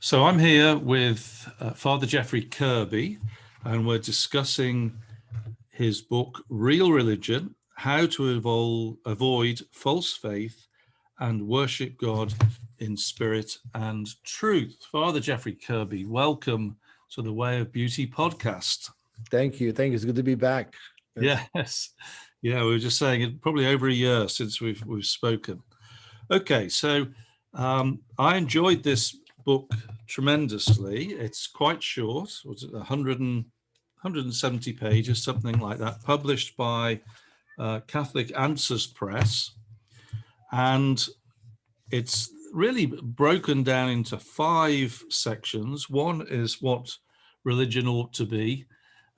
So I'm here with Father Jeffrey Kirby, and we're discussing his book, Real Religion, How to Avoid False Faith and Worship God in Spirit and Truth. Father Jeffrey Kirby, welcome to the Way of Beauty podcast. Thank you. It's good to be back. Yes. Yeah, we were just saying it probably over a year since we've spoken. Okay, so I enjoyed this book tremendously. It's quite short. Was it 170 pages, something like that, published by Catholic Answers Press. And it's really broken down into 5 sections. One is what religion ought to be.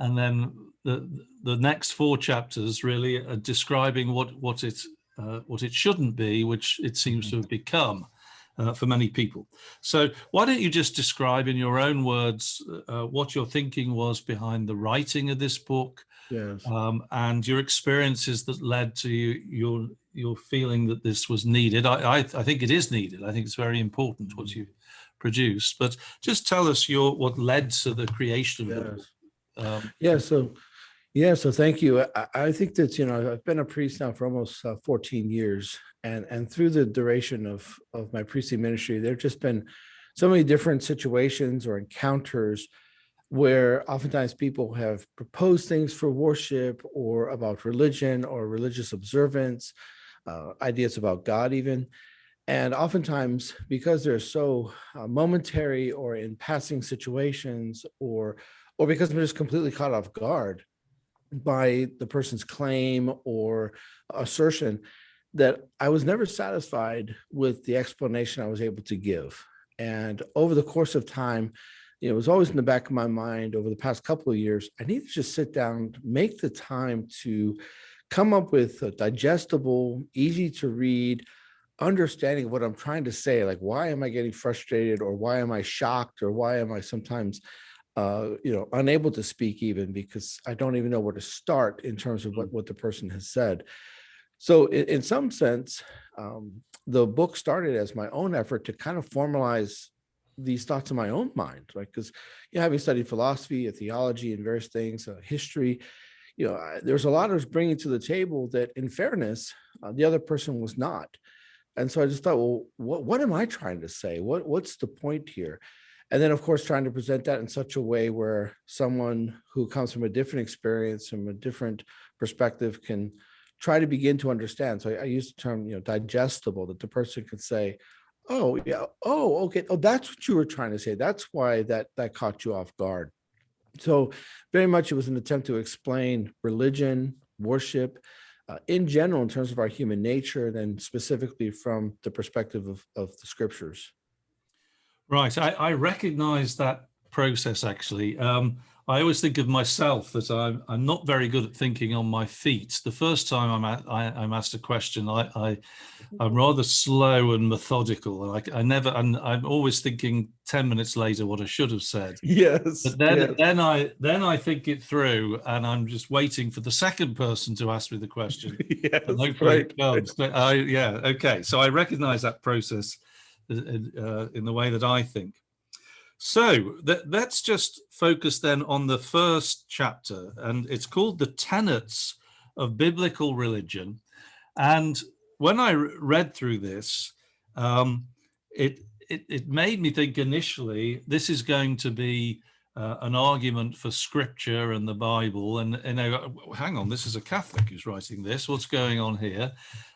And then the next 4 chapters really are describing what it shouldn't be, which it seems to have become for many people. So why don't you just describe in your own words what your thinking was behind the writing of this book, Yes. And your experiences that led to your feeling that this was needed. I think it is needed. I think it's very important what you produced. But just tell us what led to the creation of the book. So thank you. I think that, I've been a priest now for almost 14 years. And through the duration of my priestly ministry, there have just been so many different situations or encounters where oftentimes people have proposed things for worship or about religion or religious observance, ideas about God even. And oftentimes, because they're so momentary or in passing situations or because I'm just completely caught off guard by the person's claim or assertion, that I was never satisfied with the explanation I was able to give. And over the course of time, it was always in the back of my mind over the past couple of years, I need to just sit down, make the time to come up with a digestible, easy to read understanding of what I'm trying to say. Like, why am I getting frustrated, or why am I shocked, or why am I sometimes unable to speak, even because I don't even know where to start in terms of what the person has said. So in some sense, the book started as my own effort to kind of formalize these thoughts in my own mind, right? Because having studied philosophy, theology, and various things, history, there's a lot I was bringing to the table that, in fairness, the other person was not. And so I just thought, well, what am I trying to say? What's the point here? And then, of course, trying to present that in such a way where someone who comes from a different experience, from a different perspective, can try to begin to understand. So I use the term, digestible, that the person could say, oh, yeah, oh, okay, oh, that's what you were trying to say. That's why that caught you off guard. So very much it was an attempt to explain religion, worship, in general, in terms of our human nature, and then specifically from the perspective of the scriptures. Right. I recognize that process, actually. I always think of myself that I'm not very good at thinking on my feet. The first time I'm asked a question, I'm rather slow and methodical. I'm always thinking 10 minutes later what I should have said. Yes. But then I think it through, and I'm just waiting for the second person to ask me the question. Yes, and hopefully it comes. But okay. So I recognize that process in the way that I think. So let's just focus then on the first chapter, and it's called The Tenets of Biblical Religion. And when I read through this, it made me think initially, this is going to be an argument for Scripture and the Bible. And hang on, this is a Catholic who's writing this. What's going on here?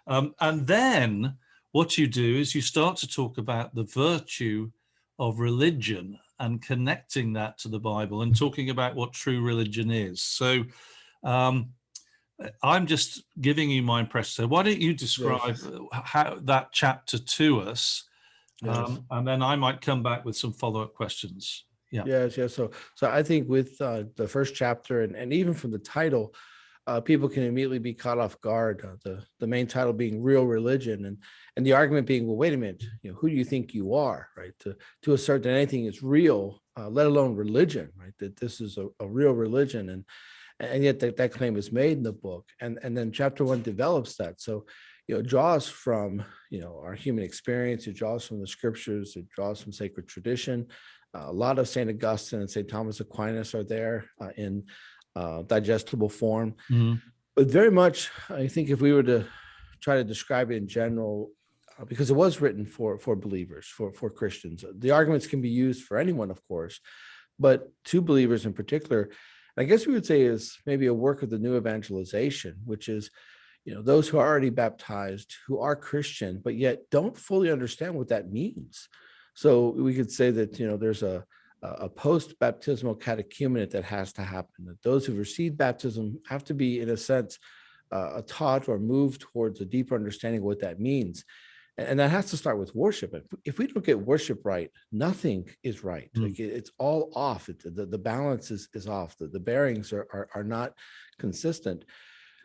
And then what you do is you start to talk about the virtue of religion and connecting that to the Bible and talking about what true religion is. So I'm just giving you my impression. So why don't you describe how that chapter to us, and then I might come back with some follow-up questions. Yeah. Yes. So I think with the first chapter, and even from the title, people can immediately be caught off guard. The main title being Real Religion, and the argument being, well, wait a minute, who do you think you are, right? To assert that anything is real, let alone religion, right? That this is a real religion, and yet that claim is made in the book, and then chapter 1 develops that. So, draws from, our human experience. It draws from the scriptures. It draws from sacred tradition. A lot of St. Augustine and St. Thomas Aquinas are there in digestible form. Mhm. But very much, I think if we were to try to describe it in general, because it was written for believers, for Christians, the arguments can be used for anyone, of course, but to believers in particular, I guess we would say is maybe a work of the new evangelization, which is, those who are already baptized, who are Christian, but yet don't fully understand what that means. So we could say that, there's a post-baptismal catechumenate that has to happen, that those who've received baptism have to be, in a sense, taught or moved towards a deeper understanding of what that means. And that has to start with worship. If we don't get worship right, nothing is right. Mm. Like it's all off. The balance is off. The bearings are not consistent.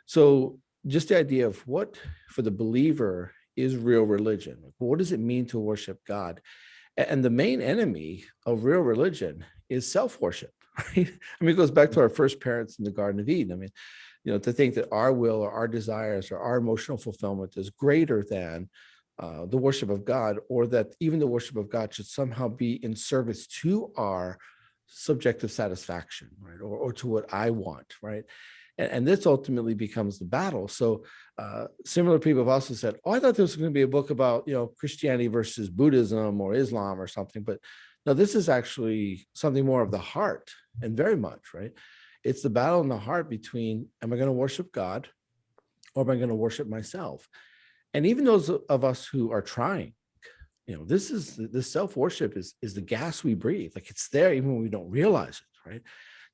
So just the idea of what for the believer is real religion. What does it mean to worship God? And the main enemy of real religion is self-worship. Right? I mean, it goes back to our first parents in the Garden of Eden. I mean, to think that our will or our desires or our emotional fulfillment is greater than the worship of God, or that even the worship of God should somehow be in service to our subjective satisfaction, right? Or to what I want, right? And this ultimately becomes the battle. So similar people have also said, oh, I thought this was going to be a book about, Christianity versus Buddhism or Islam or something. But no, this is actually something more of the heart, and very much, right? It's the battle in the heart between, am I going to worship God or am I going to worship myself? And even those of us who are trying, this self-worship is the gas we breathe. Like it's there even when we don't realize it, right?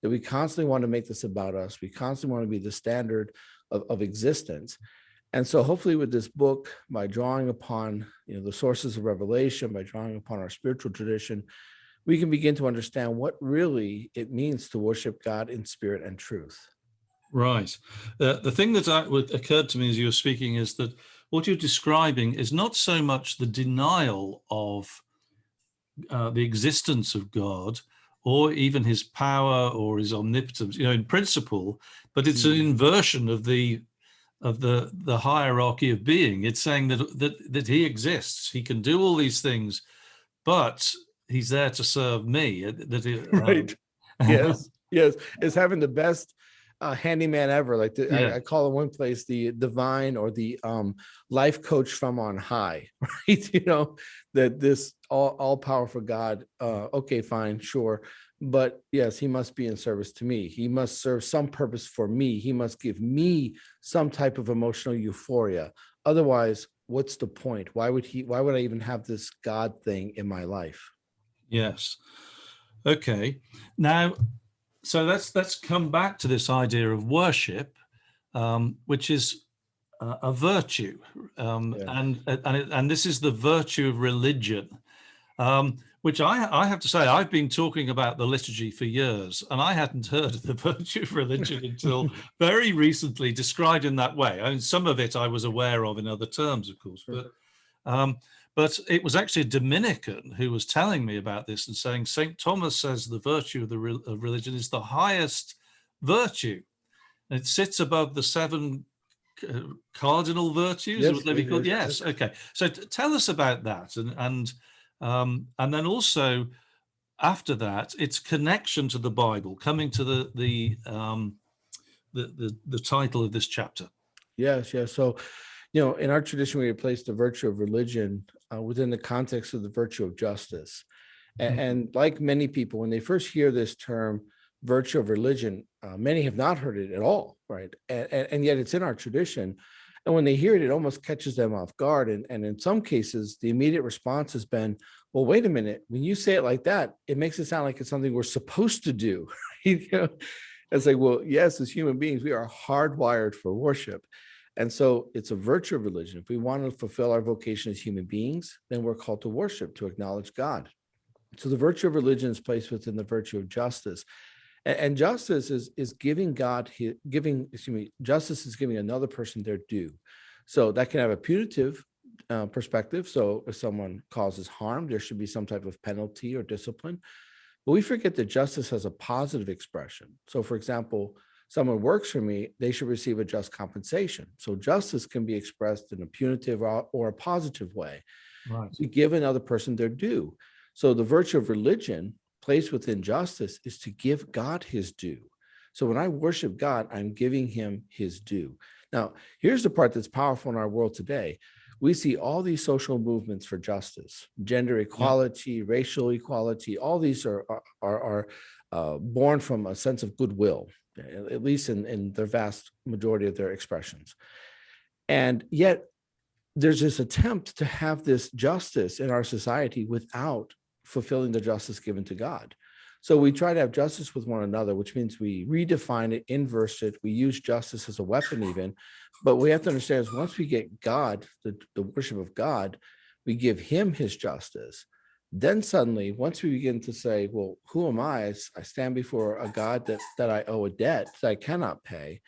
That we constantly want to make this about us. We constantly want to be the standard of existence. And so hopefully with this book, by drawing upon, the sources of revelation, by drawing upon our spiritual tradition, we can begin to understand what really it means to worship God in spirit and truth. Right. The thing that occurred to me as you were speaking is that what you're describing is not so much the denial of the existence of God, or even his power or his omnipotence, in principle, but it's an inversion of the hierarchy of being. It's saying that he exists, he can do all these things, but he's there to serve me. Right. Yes. Yes. It's having the best handyman ever. Like Yeah. I call it one place the divine or the life coach from on high, right? That this all powerful God. Okay, fine, sure. But yes, he must be in service to me. He must serve some purpose for me. He must give me some type of emotional euphoria. Otherwise, what's the point? Why would I even have this God thing in my life? Yes. Okay. Now, so let's come back to this idea of worship, which is a virtue, Yeah. and this is the virtue of religion, which I have to say, I've been talking about the liturgy for years, and I hadn't heard of the virtue of religion until very recently, described in that way. I mean, some of it I was aware of in other terms, of course, but it was actually a Dominican who was telling me about this and saying St. Thomas says the virtue of religion is the highest virtue. It sits above the seven cardinal virtues, Yes, would they be called? Yes. yes. Okay. So tell us about that, and then also after that, its connection to the Bible, coming to the title of this chapter. Yes, yes. So, in our tradition, we replace the virtue of religion within the context of the virtue of justice. And like many people, when they first hear this term, virtue of religion, many have not heard it at all, right? And yet it's in our tradition. And when they hear it, it almost catches them off guard. And in some cases, the immediate response has been, well, wait a minute. When you say it like that, it makes it sound like it's something we're supposed to do. It's like, well, yes, as human beings, we are hardwired for worship. And so it's a virtue of religion. If we want to fulfill our vocation as human beings, then we're called to worship, to acknowledge God. So the virtue of religion is placed within the virtue of justice. And justice is giving justice is giving another person their due. So that can have a punitive perspective. So if someone causes harm, there should be some type of penalty or discipline. But we forget that justice has a positive expression. So for example, someone works for me, they should receive a just compensation. So justice can be expressed in a punitive or a positive way. Right. To give another person their due. So the virtue of religion placed within justice is to give God his due. So when I worship God, I'm giving him his due. Now, here's the part that's powerful in our world today. We see all these social movements for justice, gender equality, racial equality. All these are born from a sense of goodwill, at least in the vast majority of their expressions. And yet, there's this attempt to have this justice in our society without fulfilling the justice given to God. So we try to have justice with one another, which means we redefine it, inverse it. We use justice as a weapon even, but we have to understand is once we get God, the worship of God, we give him his justice. Then suddenly, once we begin to say, well, who am I? I stand before a God that I owe a debt that I cannot pay.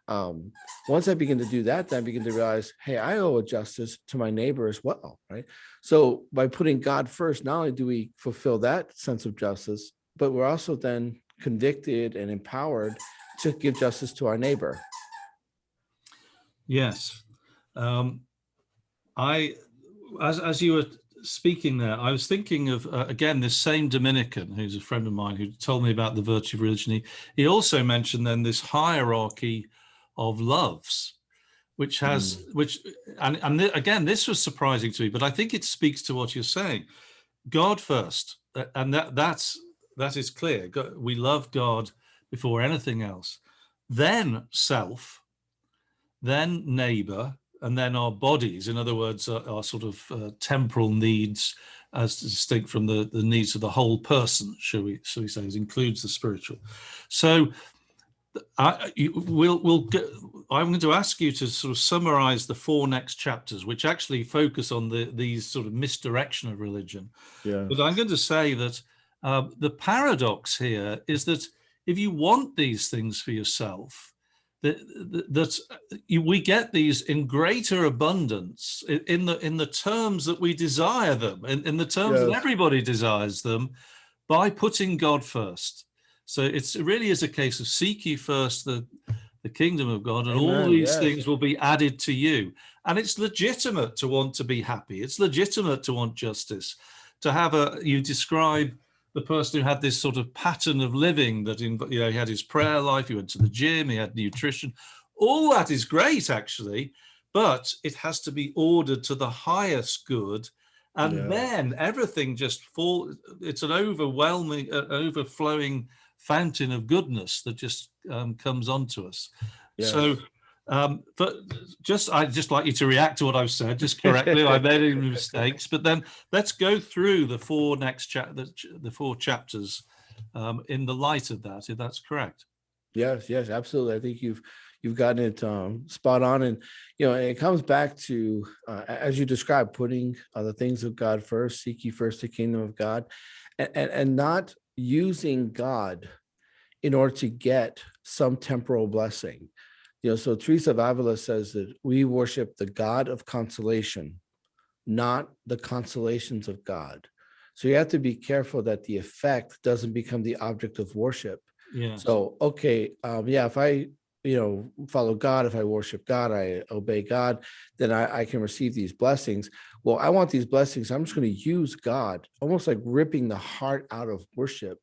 Once I begin to do that, then I begin to realize, hey, I owe a justice to my neighbor as well, right? So by putting God first, not only do we fulfill that sense of justice, but we're also then convicted and empowered to give justice to our neighbor. Yes. As you were speaking there, I was thinking of, again, this same Dominican, who's a friend of mine, who told me about the virtue of religion. He also mentioned then this hierarchy of loves, which has, again, this was surprising to me, but I think it speaks to what you're saying. God first, and that is clear. We love God before anything else. Then self, then neighbor, and then our bodies. In other words, our sort of temporal needs, as distinct from the needs of the whole person, shall we say, it includes the spiritual. So I'm going to ask you to sort of summarize the 4 next chapters, which actually focus on these sort of misdirection of religion. Yeah. But I'm going to say that the paradox here is that if you want these things for yourself, we get these in greater abundance in the terms that we desire them, in the terms that everybody desires them, by putting God first. So it really is a case of seek ye first the kingdom of God, and all these things will be added to you. And it's legitimate to want to be happy. It's legitimate to want justice. To have you describe the person who had this sort of pattern of living that, he had his prayer life, he went to the gym, he had nutrition. All that is great, actually, but it has to be ordered to the highest good. And then everything just it's an overwhelming, overflowing fountain of goodness that just comes onto us. So but I'd just like you to react to what I've said, just correctly. I made any mistakes, but then let's go through the 4 next the 4 chapters in the light of that, if that's correct. Yes, absolutely. I think you've gotten it spot on, and it comes back to as you described, putting the things of God first. Seek ye first the kingdom of God, and not using God in order to get some temporal blessing. So Teresa of Avila says that we worship the God of consolation, not the consolations of God. So you have to be careful that the effect doesn't become the object of worship. Yeah. So, if I, follow God, if I worship God, I obey God, then I can receive these blessings. Well, I want these blessings. I'm just going to use God, almost like ripping the heart out of worship,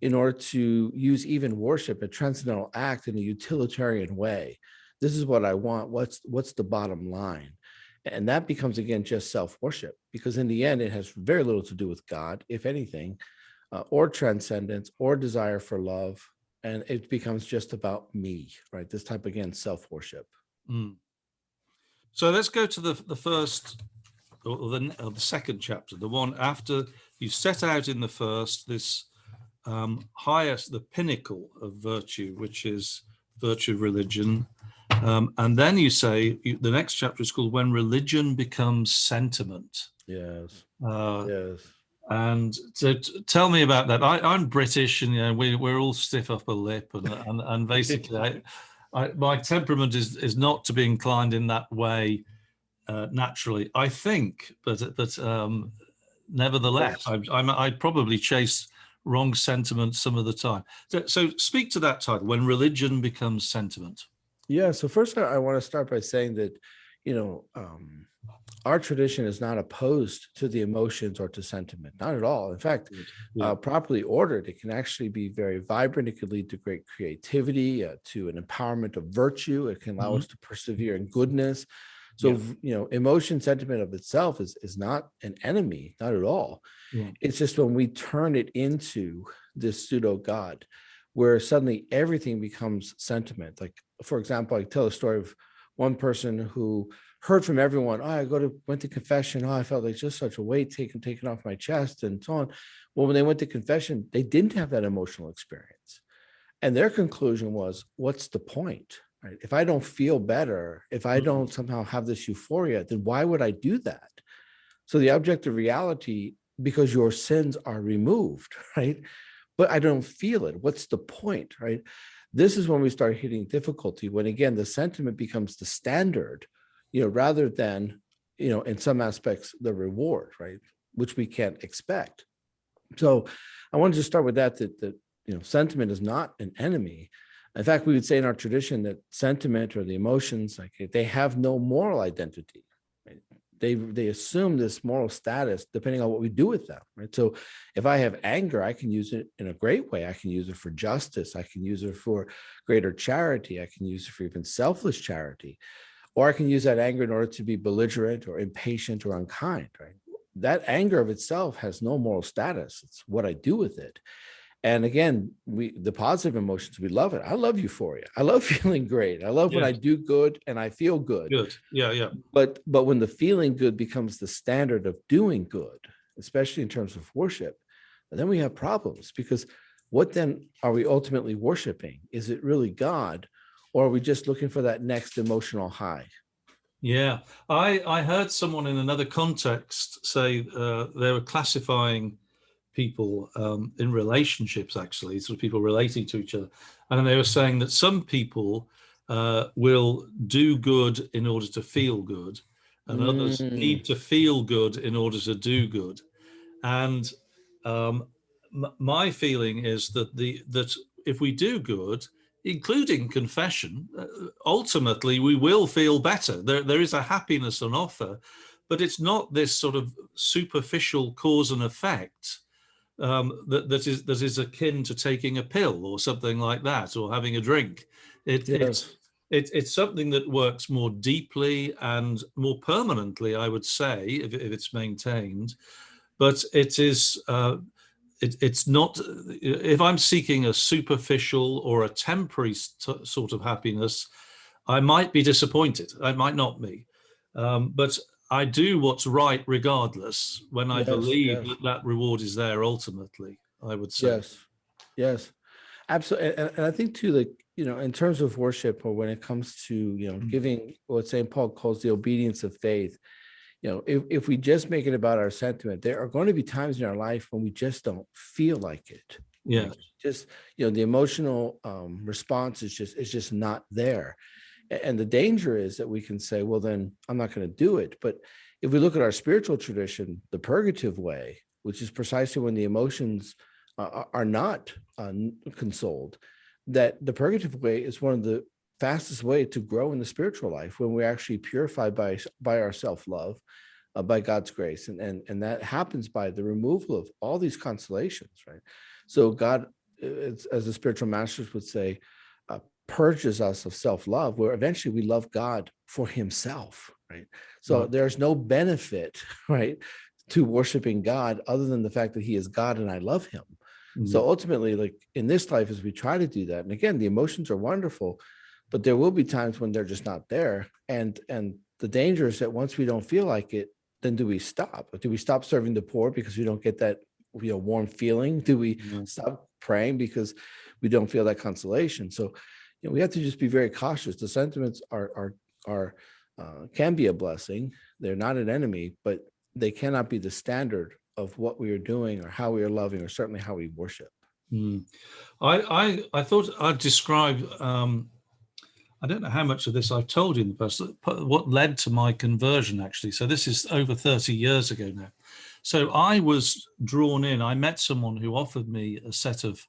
in order to use even worship, a transcendental act, in a utilitarian way. This is what I want. What's the bottom line? And that becomes, again, just self-worship, because in the end, it has very little to do with God, if anything, or transcendence, or desire for love. And it becomes just about me, right? This type, again, self-worship. So let's go to the first, or the second chapter, the one after you set out in the first, this highest, the pinnacle of virtue, which is virtue of religion. And then you say, the next chapter is called When Religion Becomes Sentiment. Yes. And so tell me about that. I'm British, and we're all stiff upper lip, and basically my temperament is not to be inclined in that way naturally, I think, but nevertheless, I'd probably chase wrong sentiment some of the time. So speak to that title, When Religion Becomes Sentiment. Yeah. So first, I want to start by saying that, you know, our tradition is not opposed to the emotions or to sentiment, not at all. In fact, Yeah. properly ordered, it can actually be very vibrant. It could lead to great creativity, to an empowerment of virtue. It can allow us to persevere in goodness. So, you know, emotion, sentiment of itself is not an enemy, not at all. Yeah. It's just when we turn it into this pseudo God, where suddenly everything becomes sentiment. Like, for example, I tell a story of one person who heard from everyone, oh, went to confession. Oh, I felt like just such a weight taken off my chest and so on. Well, when they went to confession, they didn't have that emotional experience. And their conclusion was, what's the point? Right? If I don't feel better, if I don't somehow have this euphoria, then why would I do that? So the objective reality, because your sins are removed, right? But I don't feel it. What's the point, right? This is when we start hitting difficulty, when again, the sentiment becomes the standard, you know, rather than, you know, in some aspects, the reward, right? Which we can't expect. So I wanted to start with that you know, sentiment is not an enemy. In fact, we would say in our tradition that sentiment or the emotions, like they have no moral identity. Right? They assume this moral status depending on what we do with them, right? So if I have anger, I can use it in a great way. I can use it for justice. I can use it for greater charity. I can use it for even selfless charity. Or I can use that anger in order to be belligerent or impatient or unkind, right? That anger of itself has no moral status. It's what I do with it. And again, the positive emotions, we love it. I love euphoria. I love feeling great. I love when I do good and I feel good. Good. Yeah. But when the feeling good becomes the standard of doing good, especially in terms of worship, then we have problems, because what then are we ultimately worshiping? Is it really God, or are we just looking for that next emotional high? Yeah. I heard someone in another context say they were classifying people in relationships, actually, sort of people relating to each other. And they were saying that some people will do good in order to feel good, and others need to feel good in order to do good. And my feeling is that that if we do good, including confession, ultimately we will feel better. There is a happiness on offer, but it's not this sort of superficial cause and effect that is akin to taking a pill or something like that, or having a drink. Yes. It's something that works more deeply and more permanently, I would say, if it's maintained. But it's not. If I'm seeking a superficial or a temporary sort of happiness, I might be disappointed. I might not be, but I do what's right regardless, when I believe that reward is there ultimately, I would say. Yes, absolutely. And I think too, like, you know, in terms of worship, or when it comes to, you know, giving what St. Paul calls the obedience of faith, you know, if we just make it about our sentiment, there are going to be times in our life when we just don't feel like it. Yeah. Like, just, you know, the emotional response is just not there. And the danger is that we can say, well, then I'm not going to do it. But if we look at our spiritual tradition, the purgative way, which is precisely when the emotions are not consoled, that the purgative way is one of the fastest way to grow in the spiritual life, when we're actually purified by our self-love, by God's grace. And that happens by the removal of all these consolations, right? So God, as the spiritual masters would say, purges us of self-love, where eventually we love God for himself, right? So there's no benefit, right, to worshiping God other than the fact that he is God and I love him. So ultimately, like in this life, as we try to do that, and again, the emotions are wonderful, but there will be times when they're just not there. And the danger is that once we don't feel like it, then do we stop? Do we stop serving the poor because we don't get that, you know, warm feeling? Do we stop praying because we don't feel that consolation? So, you know, we have to just be very cautious. The sentiments are can be a blessing. They're not an enemy, but they cannot be the standard of what we are doing or how we are loving, or certainly how we worship. I thought I'd describe. I don't know how much of this I've told you in the past. What led to my conversion, actually. So this is over 30 years ago now. So I was drawn in. I met someone who offered me a set of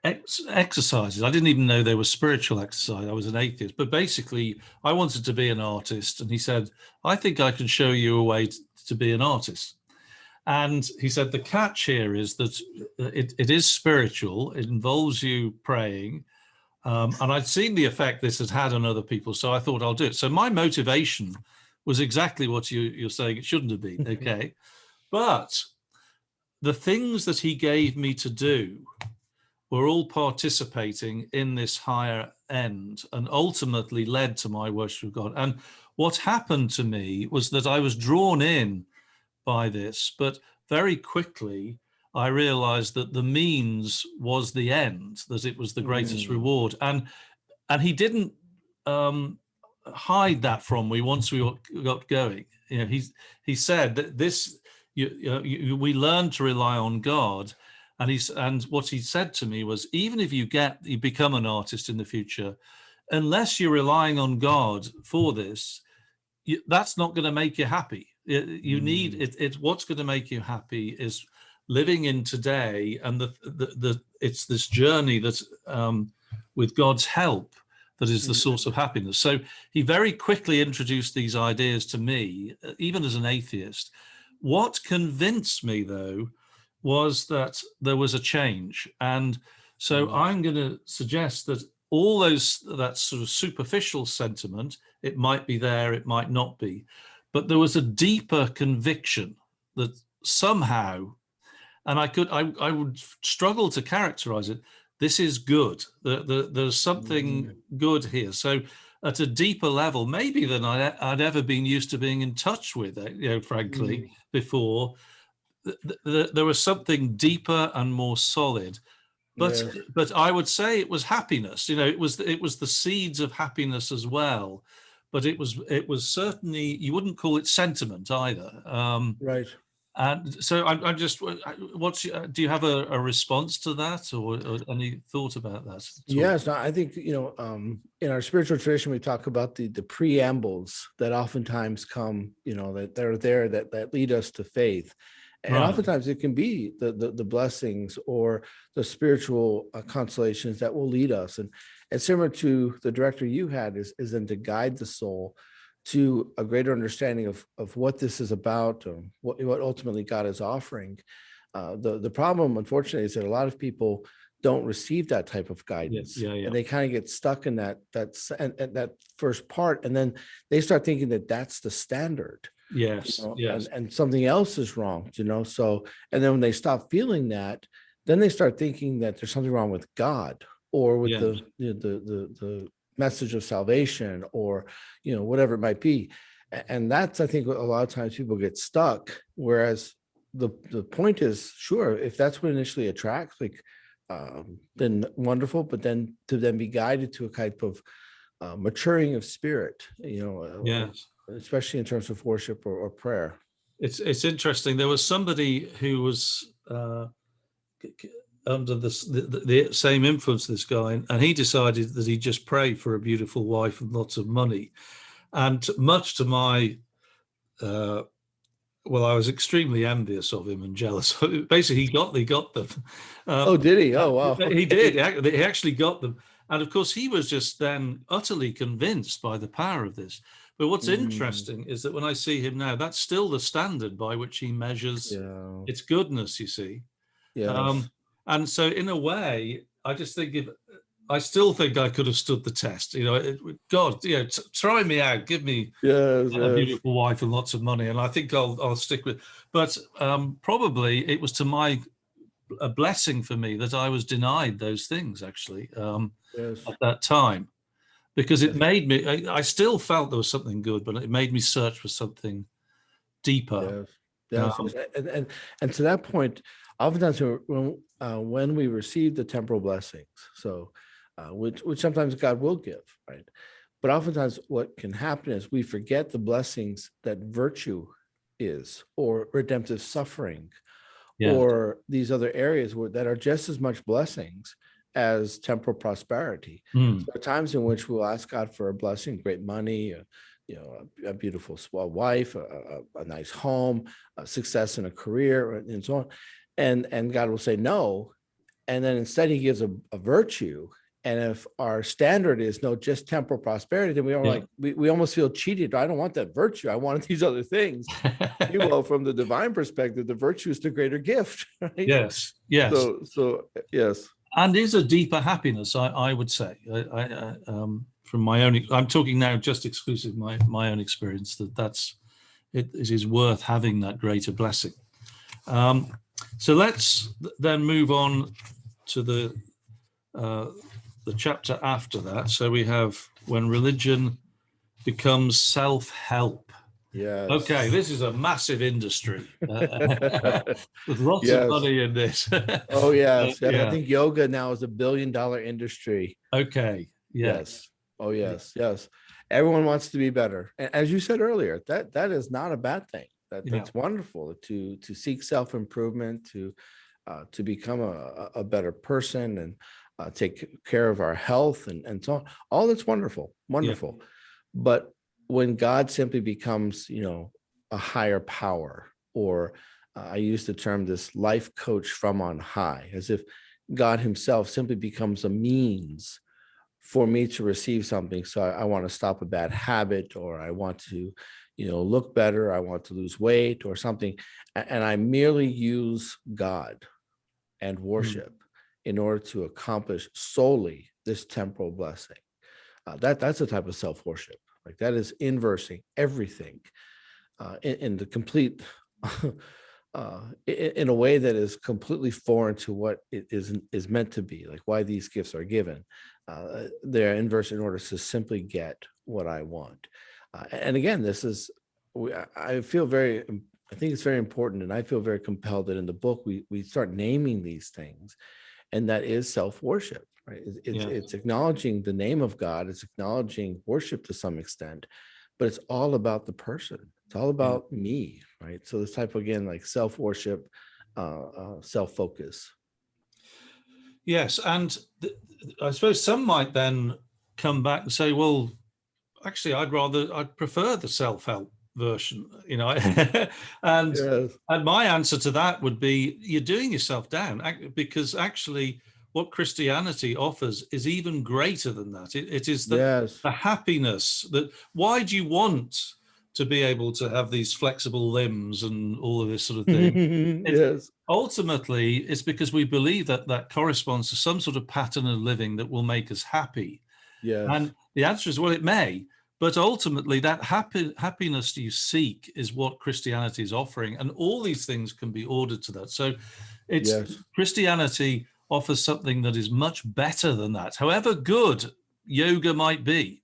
exercises. I didn't even know they were spiritual exercise. I was an atheist, but basically I wanted to be an artist. And he said, I think I can show you a way to be an artist. And he said, the catch here is that it is spiritual. It involves you praying. And I'd seen the effect this has had on other people. So I thought I'll do it. So my motivation was exactly what you're saying it shouldn't have been. Okay. But the things that he gave me to do were all participating in this higher end and ultimately led to my worship of God. And what happened to me was that I was drawn in by this, but very quickly I realized that the means was the end, that it was the greatest reward. And he didn't hide that from me once we got going. You know, he said that this, we learn to rely on God. And what he said to me was, even if you become an artist in the future, unless you're relying on God for this, that's not going to make you happy. You need it. What's going to make you happy is living in today, and it's this journey that with God's help that is the source of happiness. So he very quickly introduced these ideas to me, even as an atheist. What convinced me, though, was that there was a change. And so I'm going to suggest that all that sort of superficial sentiment, it might be there, it might not be, but there was a deeper conviction that somehow, and I would struggle to characterize it, this is good. There's something good here. So at a deeper level, maybe than I'd ever been used to being in touch with, frankly, before, there was something deeper and more solid. But I would say it was happiness. It was the seeds of happiness as well. But it was certainly, you wouldn't call it sentiment either. Right. And so I'm just, do you have a response to that, or any thought about that? Yes, no, I think, in our spiritual tradition, we talk about the preambles that oftentimes come, that they're there, that lead us to faith. And oftentimes it can be the blessings or the spiritual consolations that will lead us. And similar to the director you had is then to guide the soul to a greater understanding of what this is about, what ultimately God is offering. The problem, unfortunately, is that a lot of people don't receive that type of guidance. And they kind of get stuck in that first part. And then they start thinking that that's the standard. Yes. And something else is wrong, so, and then when they stop feeling that, then they start thinking that there's something wrong with God or with the message of salvation, or whatever it might be. And that's, I think, a lot of times people get stuck, whereas the point is, sure, if that's what initially attracts, then wonderful, but then to then be guided to a type of maturing of spirit, especially in terms of worship or prayer. It's interesting. There was somebody who was under the same influence, this guy, and he decided that he'd just pray for a beautiful wife and lots of money. And much to my, I was extremely envious of him and jealous. Basically, he got them. Oh, did he? Oh, wow. He did. He actually got them. And of course, he was just then utterly convinced by the power of this. But what's interesting is that when I see him now, that's still the standard by which he measures its goodness, you see. Yes. And so in a way, I just think I still think I could have stood the test. God, try me out, give me a beautiful wife and lots of money, and I think I'll stick with. But probably it was a blessing for me that I was denied those things actually at that time, because it made me. I still felt there was something good, but it made me search for something deeper. Yes. And to that point, oftentimes when we receive the temporal blessings, so which sometimes God will give, right? But oftentimes what can happen is we forget the blessings that virtue is, or redemptive suffering, or these other areas that are just as much blessings as temporal prosperity. So there are times in which we'll ask God for a blessing, great money, a beautiful wife, a nice home, success in a career, and so on. And God will say no. And then instead he gives a virtue. And if our standard is no, just temporal prosperity, then we are like, we almost feel cheated. I don't want that virtue. I wanted these other things. Meanwhile, from the divine perspective, the virtue is the greater gift, right? Yes, yes. So yes. And is a deeper happiness, I would say. From my own, I'm talking now just exclusive my own experience, it is worth having that greater blessing. So let's then move on to the chapter after that. So we have when religion becomes self-help. Yes. Okay, this is a massive industry. There's lots Yes. of money in this. Oh yes. Yeah. I think yoga now is $1 billion industry. Okay. Yeah. Yes. Oh yes. Yes. Everyone wants to be better. And as you said earlier, that is not a bad thing. That's wonderful to seek self-improvement, to become a better person, and take care of our health and so on. All that's wonderful. But when God simply becomes, a higher power, or I use the term this life coach from on high, as if God himself simply becomes a means for me to receive something. So I want to stop a bad habit, or I want to, look better. I want to lose weight or something. And I merely use God and worship in order to accomplish solely this temporal blessing. That's a type of self-worship. Like that is inversing everything in the complete, in a way that is completely foreign to what it is meant to be, like why these gifts are given. They're inverse in order to simply get what I want. And again, I think it's very important, and I feel very compelled that in the book we start naming these things, and that is self-worship, right? It's acknowledging the name of God, it's acknowledging worship to some extent, but it's all about the person. It's all about me, right? So this type of, again, like self-worship, self-focus. Yes, and I suppose some might then come back and say, well, actually, I'd prefer the self-help version, and my answer to that would be, you're doing yourself down, because actually what Christianity offers is even greater than that. It is the happiness that, why do you want to be able to have these flexible limbs and all of this sort of thing? Ultimately, it's because we believe that corresponds to some sort of pattern of living that will make us happy. And the answer is, well, it may, but ultimately that happiness you seek is what Christianity is offering, and all these things can be ordered to that. So Christianity offers something that is much better than that. However good yoga might be,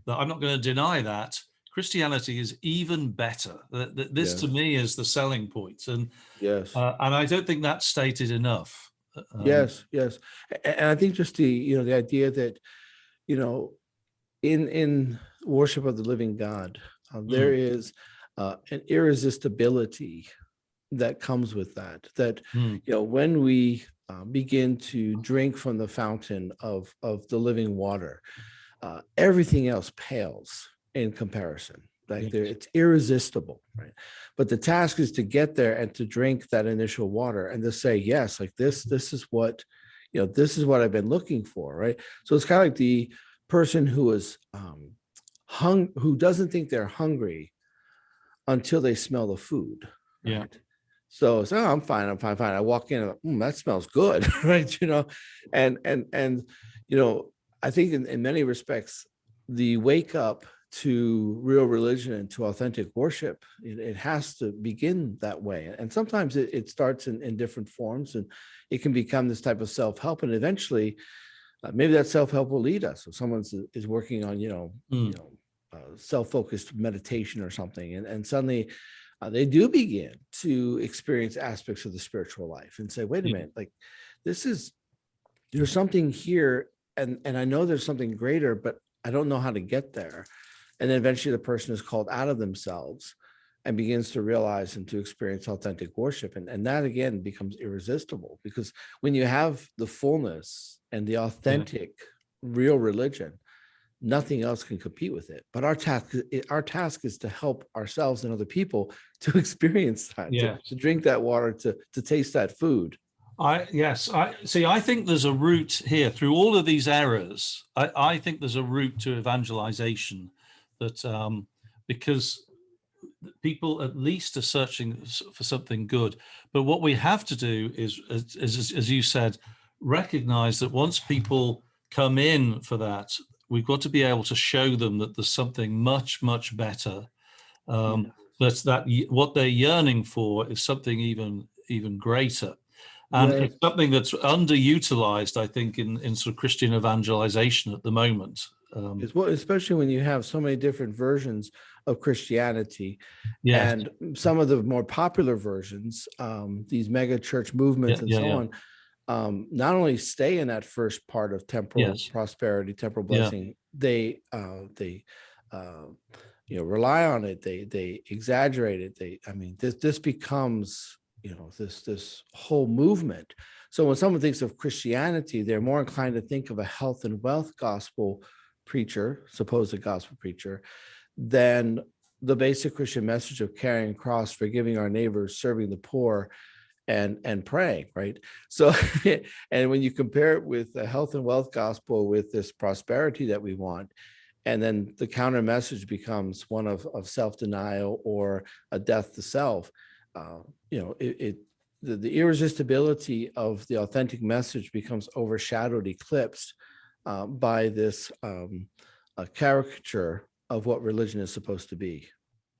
I'm not going to deny that, Christianity is even better. This to me is the selling point, and I don't think that's stated enough. Yes, and I think just the idea that in worship of the living God, there is an irresistibility that comes with that. When we begin to drink from the fountain of the living water, everything else pales in comparison. It's irresistible, right? But the task is to get there and to drink that initial water and to say, yes, like this is what, this is what I've been looking for, right? So it's kind of like the person who is who doesn't think they're hungry until they smell the food, right? So I'm fine. I walk in and that smells good, right? And I think in many respects, the wake up to real religion and to authentic worship, it has to begin that way. And sometimes it starts in different forms, and it can become this type of self-help. And eventually, maybe that self-help will lead us. If someone is working on, self-focused meditation or something, and suddenly they do begin to experience aspects of the spiritual life and say, wait a minute, like there's something here, and I know there's something greater, but I don't know how to get there. And then eventually the person is called out of themselves and begins to realize and to experience authentic worship. And that again becomes irresistible, because when you have the fullness and the authentic real religion, nothing else can compete with it. But our task is to help ourselves and other people to experience that, Yeah. to drink that water, to taste that food. I think there's a route here through all of these errors. I think there's a route to evangelization that because people at least are searching for something good. But what we have to do is, as you said, recognize that once people come in for that, we've got to be able to show them that there's something much, much better. Yeah. That what they're yearning for is something even greater. And Yes. it's something that's underutilized, I think, in sort of Christian evangelization at the moment. Well, especially when you have so many different versions of Christianity, Yes, and some of the more popular versions, these mega church yeah, movements and yeah, so yeah, on, not only stay in that first part of temporal yes, prosperity, temporal yeah, blessing, they uh, rely on it. They exaggerate it. This becomes this whole movement. So when someone thinks of Christianity, they're more inclined to think of a health and wealth gospel preacher, supposed gospel preacher, than the basic Christian message of carrying a cross, forgiving our neighbors, serving the poor, and praying, right? So and when you compare it with the health and wealth gospel, with this prosperity that we want, and then the counter message becomes one of self-denial or a death to self, the irresistibility of the authentic message becomes overshadowed, eclipsed by this a caricature of what religion is supposed to be.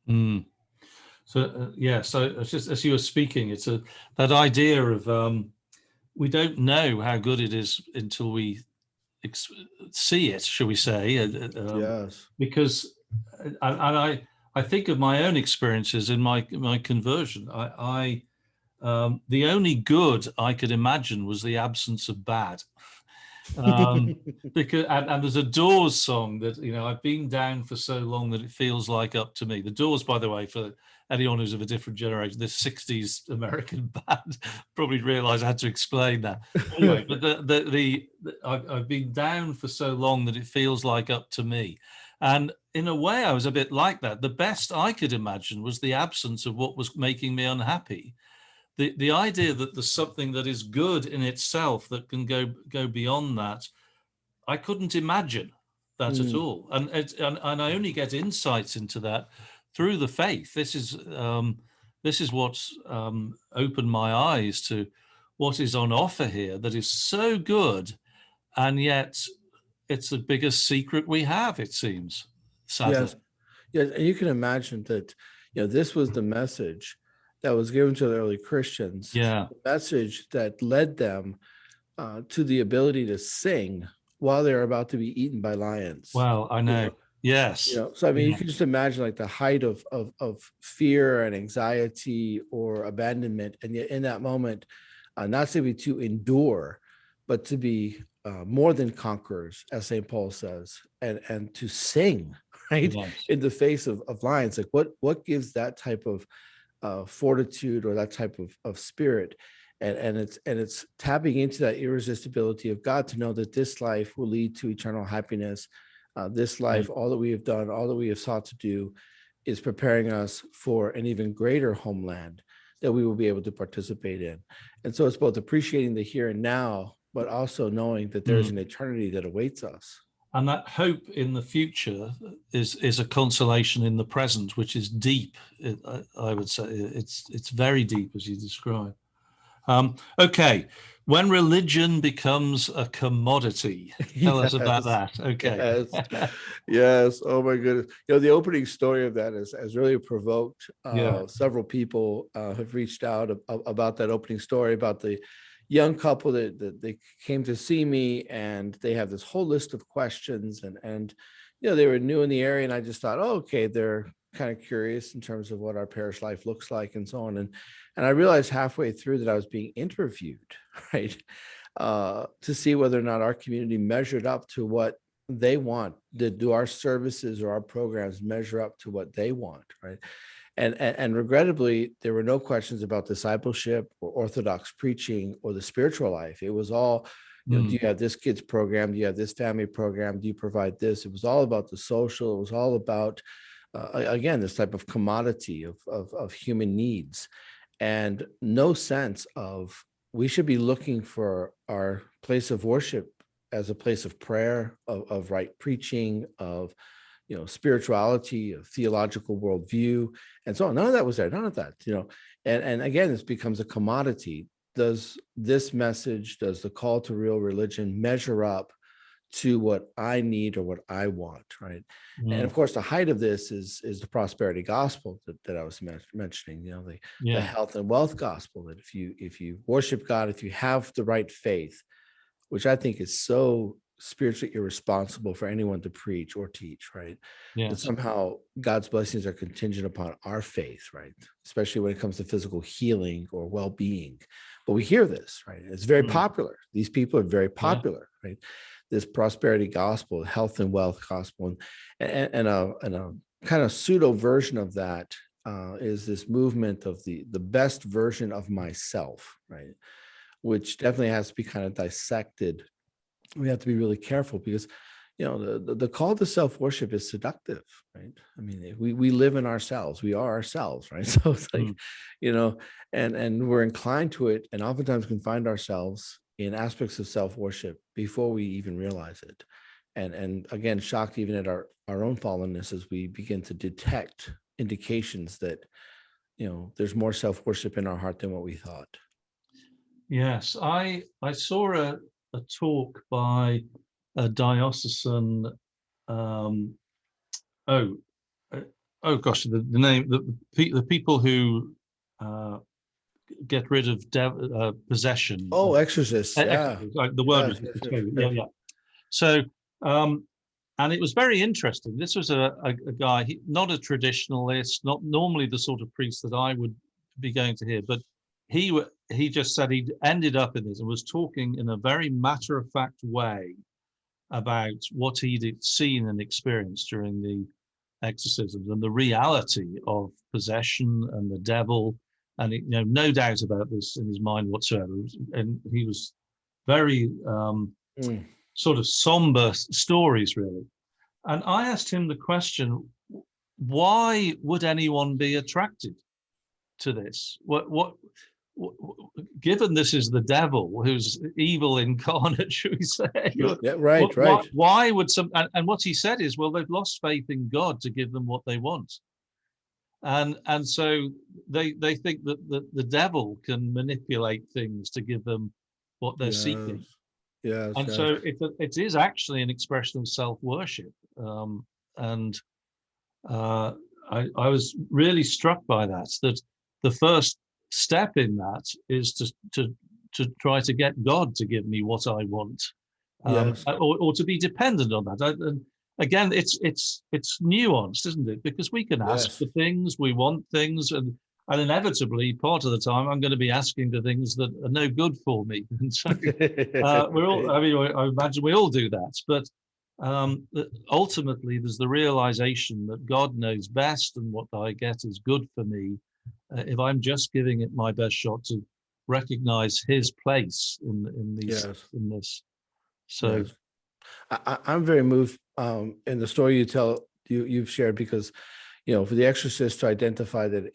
Mm. So so it's just as you were speaking, it's that idea of we don't know how good it is until we see it, shall we say? Yes. Because I think of my own experiences in my conversion. The only good I could imagine was the absence of bad. Because and there's a Doors song that I've been down for so long that it feels like up to me. The Doors, by the way, for anyone who's of a different generation, this 60s American band, probably realize I had to explain that. Anyway, but I've been down for so long that it feels like up to me. And in a way, I was a bit like that. The best I could imagine was the absence of what was making me unhappy. The idea that there's something that is good in itself that can go beyond that, I couldn't imagine that at Mm. all. And I only get insights into that through the faith. This is what's opened my eyes to what is on offer here that is so good, and yet it's the biggest secret we have, it seems, sadly. Yes. Yes. And you can imagine that, this was the message that was given to the early Christians, Yeah. the message that led them to the ability to sing while they're about to be eaten by lions. Well, I You know. know, Yes. so you Yeah. can just imagine like the height of fear and anxiety or abandonment, and yet in that moment, not simply to endure, but to be more than conquerors, as St. Paul says, and to sing, right, Yes. in the face of lions. Like what gives that type of fortitude or that type of spirit? And it's tapping into that irresistibility of God, to know that this life will lead to eternal happiness. This Yeah. life, all that we have done, all that we have sought to do, is preparing us for an even greater homeland that we will be able to participate in. And so it's both appreciating the here and now, but also knowing that there's Mm. an eternity that awaits us. And that hope in the future is a consolation in the present, which is deep. I would say it's very deep, as you describe. Okay, when religion becomes a commodity, tell us about Yes. that. Okay. Yes. Yes. Oh my goodness. The opening story of that has really provoked Yeah. several people have reached out about that opening story, about the young couple that they came to see me, and they have this whole list of questions, and they were new in the area, and I just thought, oh, okay, they're kind of curious in terms of what our parish life looks like and so on. And I realized halfway through that I was being interviewed, right? To see whether or not our community measured up to what they want. Do our services or our programs measure up to what they want, right? And regrettably, there were no questions about discipleship or orthodox preaching or the spiritual life. It was all, Do you have this kids program? Do you have this family program? Do you provide this? It was all about the social. It was all about, again, this type of commodity of human needs, and no sense of we should be looking for our place of worship as a place of prayer, of right preaching, of spirituality, of theological worldview, and so on. None of that was there. None of that, and again, this becomes a commodity. Does this message, does the call to real religion measure up to what I need or what I want, right? And of course, the height of this is the prosperity gospel that I was mentioning. The health and wealth gospel. That if you worship God, if you have the right faith, which I think is so spiritually irresponsible for anyone to preach or teach, right? That somehow God's blessings are contingent upon our faith, right? Especially when it comes to physical healing or well-being. But we hear this, right? It's very popular. These people are very popular, right? This prosperity gospel, health and wealth gospel, and a kind of pseudo version of that is this movement of the best version of myself, right? Which definitely has to be kind of dissected. We have to be really careful because, the call to self-worship is seductive, right? I mean, we live in ourselves. We are ourselves, right? So it's like, and we're inclined to it, and oftentimes can find ourselves in aspects of self-worship before we even realize it. And again, shocked even at our own fallenness as we begin to detect indications that, there's more self-worship in our heart than what we thought. Yes, I saw a talk by a diocesan. Oh gosh, the name, the people who get rid of possession. Oh, exorcists. Yeah, like the word was yeah. So, and it was very interesting. This was a guy, not a traditionalist, not normally the sort of priest that I would be going to hear, but he just said he'd ended up in this and was talking in a very matter-of-fact way about what he'd seen and experienced during the exorcisms and the reality of possession and the devil, and no doubt about this in his mind whatsoever. And he was very sort of somber stories, really. And I asked him the question, why would anyone be attracted to this? What given this is the devil who's evil incarnate, should we say? Yeah, right. Why would and what he said is, well, they've lost faith in God to give them what they want. And so they think that the devil can manipulate things to give them what they're seeking. Yes. So it is actually an expression of self-worship. I was really struck by that the first step in that is to try to get God to give me what I want, or to be dependent on that. And again, it's nuanced, isn't it? Because we can ask for things, we want things, and inevitably, part of the time, I'm going to be asking for things that are no good for me. And so we're all. I mean, I imagine we all do that, but ultimately, there's the realization that God knows best, and what I get is good for me. If I'm just giving it my best shot to recognize His place in this. So, I'm very moved in the story you've shared, because for the exorcist to identify that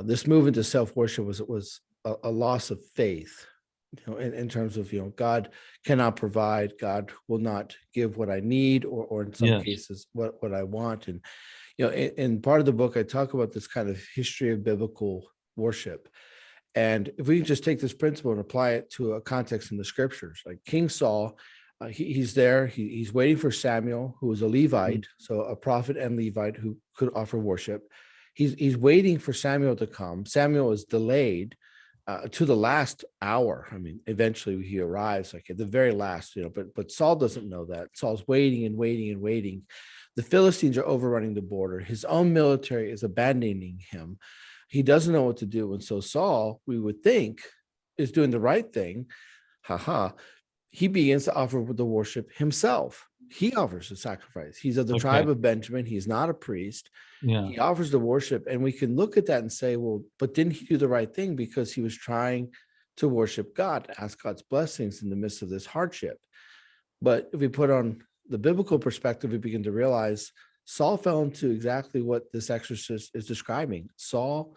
this movement to self-worship was a loss of faith, in terms of God cannot provide, God will not give what I need, or in some cases what I want. And in part of the book I talk about this kind of history of biblical worship. And if we can just take this principle and apply it to a context in the scriptures, like King Saul, he's there, he's waiting for Samuel, who was a Levite, so a prophet and Levite who could offer worship. He's waiting for Samuel to come. Samuel is delayed to the last hour. I mean, eventually he arrives, like at the very last, but Saul doesn't know that. Saul's waiting and waiting and waiting. The Philistines are overrunning the border. His own military is abandoning him. He doesn't know what to do. And so Saul, we would think, is doing the right thing. He begins to offer the worship himself. He offers the sacrifice. He's of the tribe of Benjamin. He's not a priest. He offers the worship. And we can look at that and say, well, but didn't he do the right thing? Because he was trying to worship God, ask God's blessings in the midst of this hardship. But if we put on the biblical perspective, we begin to realize Saul fell into exactly what this exorcist is describing. Saul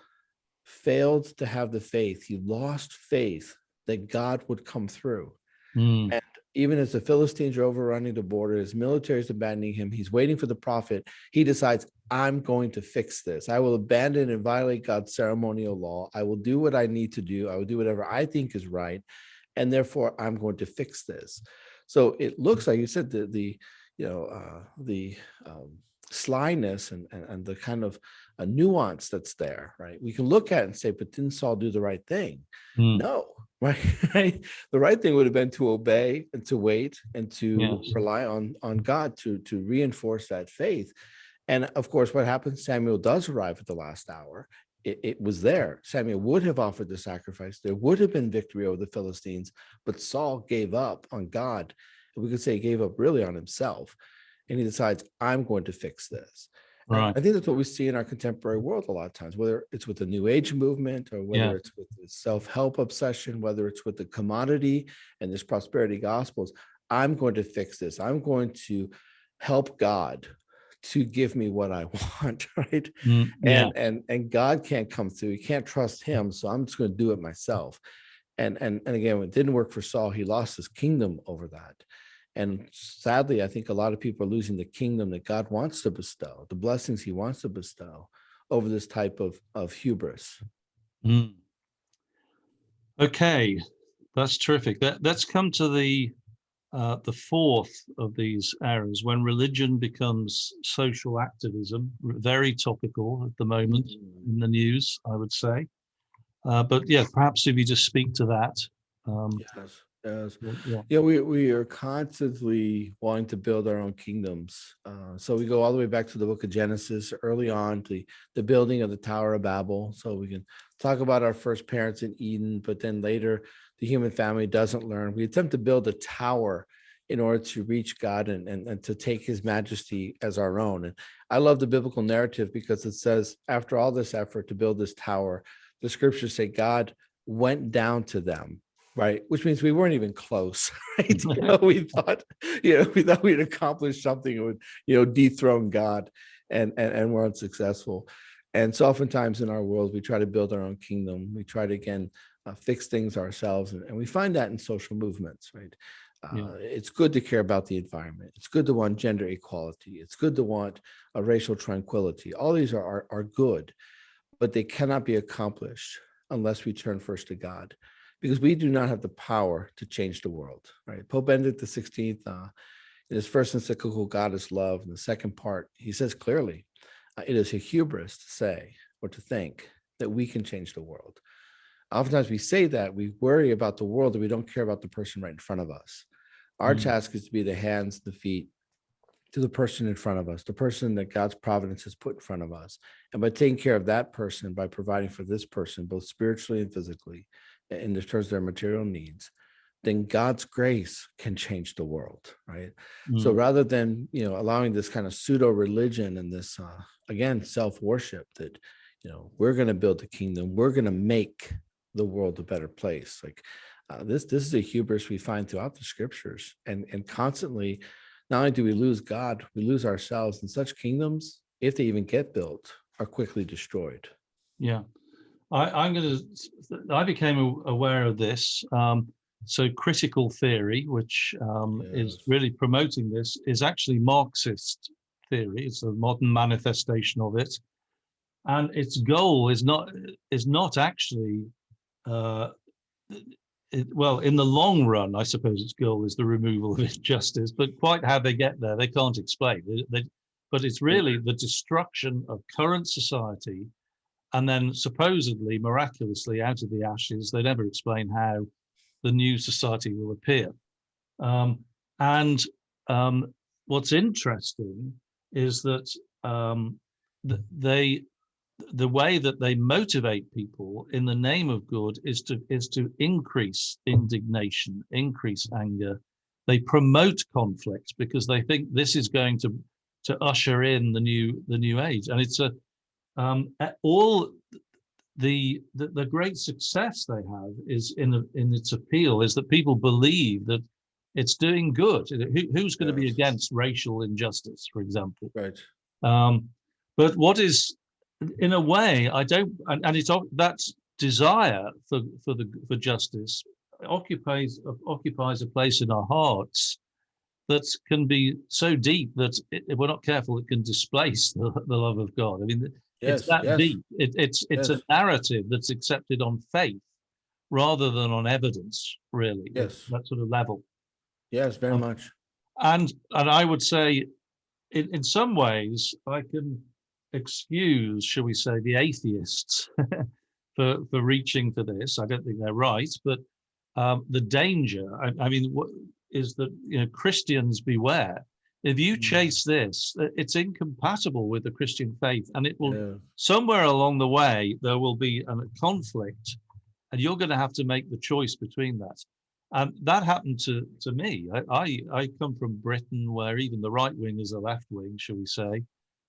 failed to have the faith. He lost faith that God would come through. Mm. And even as the Philistines are overrunning the border, his military is abandoning him, he's waiting for the prophet. He decides, I'm going to fix this. I will abandon and violate God's ceremonial law. I will do what I need to do. I will do whatever I think is right. And therefore, I'm going to fix this. So it looks like you said the slyness and the kind of a nuance that's there, right? We can look at it and say, but didn't Saul do the right thing? No, right? The right thing would have been to obey and to wait and to Yes. rely on God to reinforce that faith. And of course, what happens? Samuel does arrive at the last hour. It was there. Samuel would have offered the sacrifice. There would have been victory over the Philistines, but Saul gave up on God. We could say he gave up really on himself. And he decides, I'm going to fix this. Right. I think that's what we see in our contemporary world a lot of times, whether it's with the New Age movement or whether it's with the self-help obsession, whether it's with the commodity and this prosperity gospels. I'm going to fix this. I'm going to help God to give me what I want, right? And God can't come through. You can't trust him, so I'm just going to do it myself. And again, when it didn't work for Saul, he lost his kingdom over that. And sadly, I think a lot of people are losing the kingdom that God wants to bestow, the blessings he wants to bestow over this type of hubris. Okay, that's terrific. Let's come to the fourth of these errors, when religion becomes social activism, very topical at the moment in the news, I would say. But yeah, perhaps if you just speak to that. Yes. Yeah, we are constantly wanting to build our own kingdoms. So we go all the way back to the book of Genesis, early on to the building of the Tower of Babel. So we can talk about our first parents in Eden, but then later the human family doesn't learn. We attempt to build a tower in order to reach God and to take his majesty as our own. And I love the biblical narrative because it says, after all this effort to build this tower, the scriptures say God went down to them. Right, which means we weren't even close. Right, we thought we'd accomplish something that would, dethrone God, and we're unsuccessful. And so, oftentimes in our world, we try to build our own kingdom. We try to again fix things ourselves, and we find that in social movements. Right, it's good to care about the environment. It's good to want gender equality. It's good to want a racial tranquility. All these are good, but they cannot be accomplished unless we turn first to God. Because we do not have the power to change the world, right? Pope Benedict XVI, in his first encyclical, God is Love, in the second part, he says clearly, it is a hubris to say or to think that we can change the world. Oftentimes we say that, we worry about the world, and we don't care about the person right in front of us. Our task is to be the hands, the feet to the person in front of us, the person that God's providence has put in front of us. And by taking care of that person, by providing for this person, both spiritually and physically, in terms of their material needs, then God's grace can change the world, right? So rather than allowing this kind of pseudo religion and this again self-worship that we're going to build a kingdom, we're going to make the world a better place. Like this is a hubris we find throughout the scriptures, and constantly. Not only do we lose God, we lose ourselves, and such kingdoms, if they even get built, are quickly destroyed. Yeah. I became aware of this. So critical theory, which is really promoting this, is actually Marxist theory. It's a modern manifestation of it, and its goal is not actually. Well, in the long run, I suppose its goal is the removal of injustice, but quite how they get there, they can't explain. But it's really the destruction of current society. And then supposedly, miraculously, out of the ashes, they never explain how the new society will appear. What's interesting is that the way that they motivate people in the name of good is to increase indignation, increase anger. They promote conflict because they think this is going to usher in the new age, and it's all the great success they have is in its appeal is that people believe that it's doing good. Who's going to be Yes. against racial injustice, for example? Right. Um, but what is, in a way, I don't, and it's that desire for justice occupies a place in our hearts that can be so deep that if we're not careful, it can displace the love of God. I mean, it's Yes. that Yes. deep. It's a Yes. narrative that's accepted on faith rather than on evidence, really, at Yes. that sort of level. Yes. Very Um, much. and I would say, in some ways, I can excuse, shall we say, the atheists for reaching for this. I don't think they're right, but the danger, I mean, is that, Christians beware. If you Mm. chase this, it's incompatible with the Christian faith, and it will Yeah. somewhere along the way there will be a conflict, and you're going to have to make the choice between that. And that happened to me. I come from Britain, where even the right wing is the left wing, shall we say,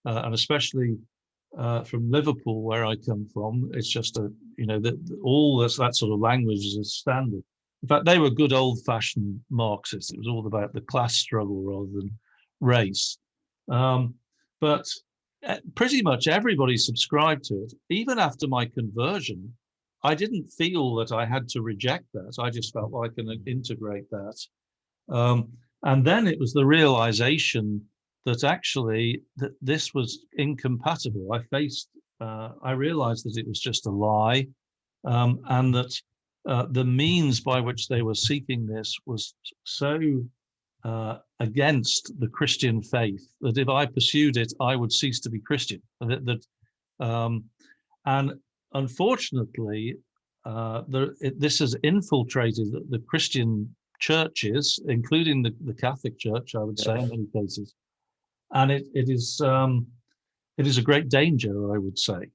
and especially from Liverpool, where I come from, it's just all that sort of language is standard. In fact, they were good old-fashioned Marxists. It was all about the class struggle rather than race. But pretty much everybody subscribed to it. Even after my conversion, I didn't feel that I had to reject that. I just felt like I can integrate that. Um, and then it was the realization that actually that this was incompatible. I realized that it was just a lie, and that the means by which they were seeking this was so against the Christian faith that if I pursued it, I would cease to be Christian. Um, and unfortunately, this has infiltrated the Christian churches, including the Catholic Church, I would say, in Yes. many cases, and it is a great danger, I would say.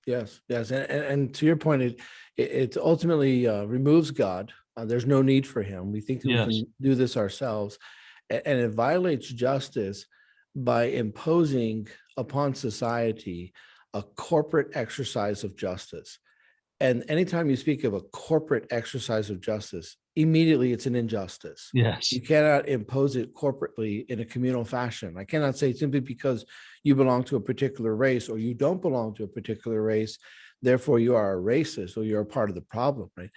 Yes. Yes. And to your point, it ultimately removes God. There's no need for him. We think that we Yes, can do this ourselves, and it violates justice by imposing upon society a corporate exercise of justice. And anytime you speak of a corporate exercise of justice, immediately it's an injustice. yes, You cannot impose it corporately in a communal fashion. I cannot say simply because you belong to a particular race or you don't belong to a particular race, therefore you are a racist or you're a part of the problem, right?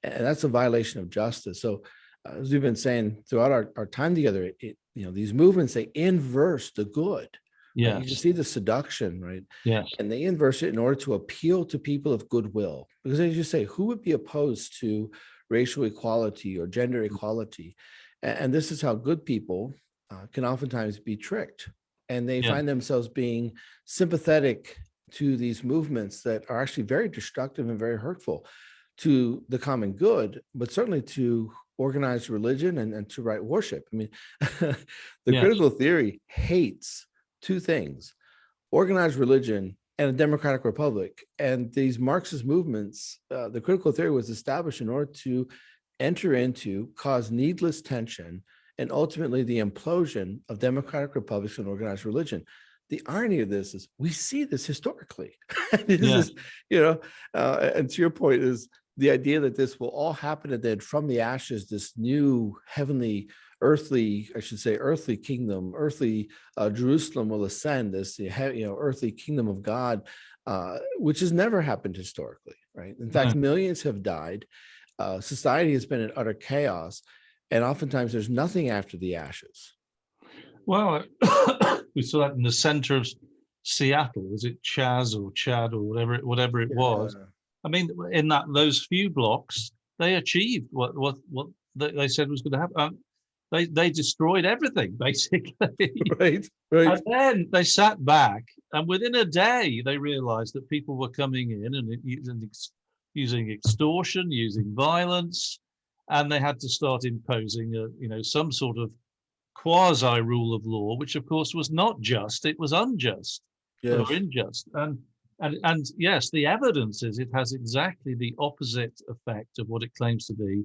And that's a violation of justice. So, as we've been saying throughout our time together, these movements, they inverse the good, right? You can yes, see the seduction, right? yes, And they inverse it in order to appeal to people of goodwill. Because as you say, who would be opposed to racial equality or gender equality? And this is how good people can oftentimes be tricked. And they yeah, find themselves being sympathetic to these movements that are actually very destructive and very hurtful to the common good, but certainly to organized religion and to right worship. I mean, the yes, critical theory hates two things: organized religion and a democratic republic. And these Marxist movements, the critical theory was established in order to enter into, cause needless tension, and ultimately the implosion of democratic republics and organized religion. The irony of this is we see this historically. This yes, is, and to your point is the idea that this will all happen and then from the ashes, this new heavenly, earthly, I should say, earthly kingdom, earthly Jerusalem will ascend, this earthly kingdom of God, which has never happened historically, right? In fact, no. millions have died. Society has been in utter chaos, and oftentimes there's nothing after the ashes. Well, we saw that in the center of Seattle. Was it Chaz or Chad or whatever it was? Yeah, I mean, in those few blocks, they achieved what they said was going to happen. They destroyed everything basically, right, right. and then they sat back, and within a day, they realized that people were coming in and using extortion, using violence, and they had to start imposing some sort of quasi rule of law, which of course was not just; it was unjust or Yes, unjust. And yes, the evidence is it has exactly the opposite effect of what it claims to be,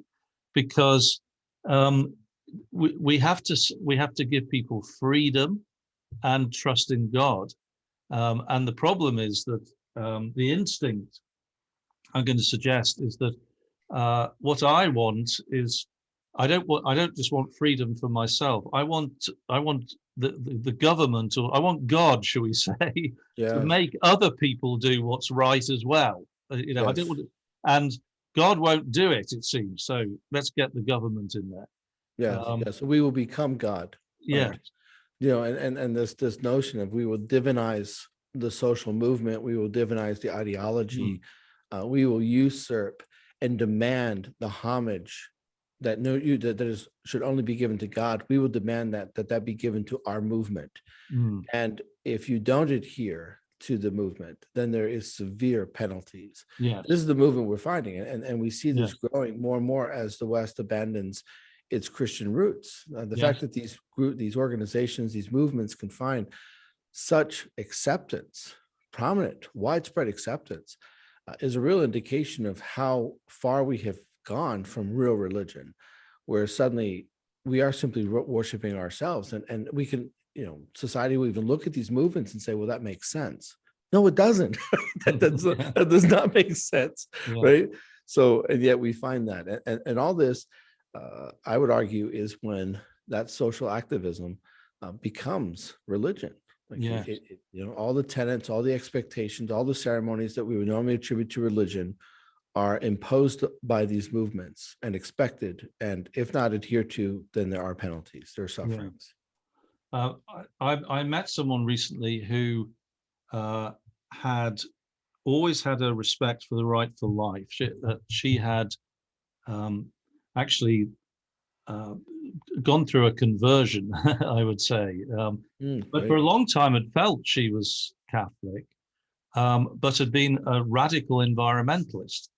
because um, we have to give people freedom and trust in God. And the problem is that the instinct I'm going to suggest is that what I want is I don't just want freedom for myself. I want the government, or I want God, shall we say, to Yes, make other people do what's right as well. I don't yes, want to, and God won't do it, it seems. So let's get the government in there. yes, Um, yes. So we will become God, yeah, right? You know, and this notion of we will divinize the social movement, we will divinize the mm, ideology, we will usurp and demand the homage that no you that is should only be given to God. We will demand that be given to our movement. mm, And if you don't adhere to the movement, then there is severe penalties. This yes, is the movement we're finding, and we see this yes, growing more and more as the West abandons its Christian roots. The fact yes, that these organizations, these movements can find such acceptance, prominent, widespread acceptance, is a real indication of how far we have gone from real religion, where suddenly we are simply worshiping ourselves, and we can, society will even look at these movements and say, well, that makes sense. No, it doesn't. yeah, That does not make sense, yeah, right? So, and yet we find that, and all this, I would argue, is when that social activism becomes religion. Like yes, all the tenets, all the expectations, all the ceremonies that we would normally attribute to religion are imposed by these movements and expected. And if not adhered to, then there are penalties, there are yeah. sufferings. I met someone recently who uh, had always had a respect for the right for life. She had um, actually uh, gone through a conversion, I would say, but for Right. a long time had felt she was Catholic, but had been a radical environmentalist.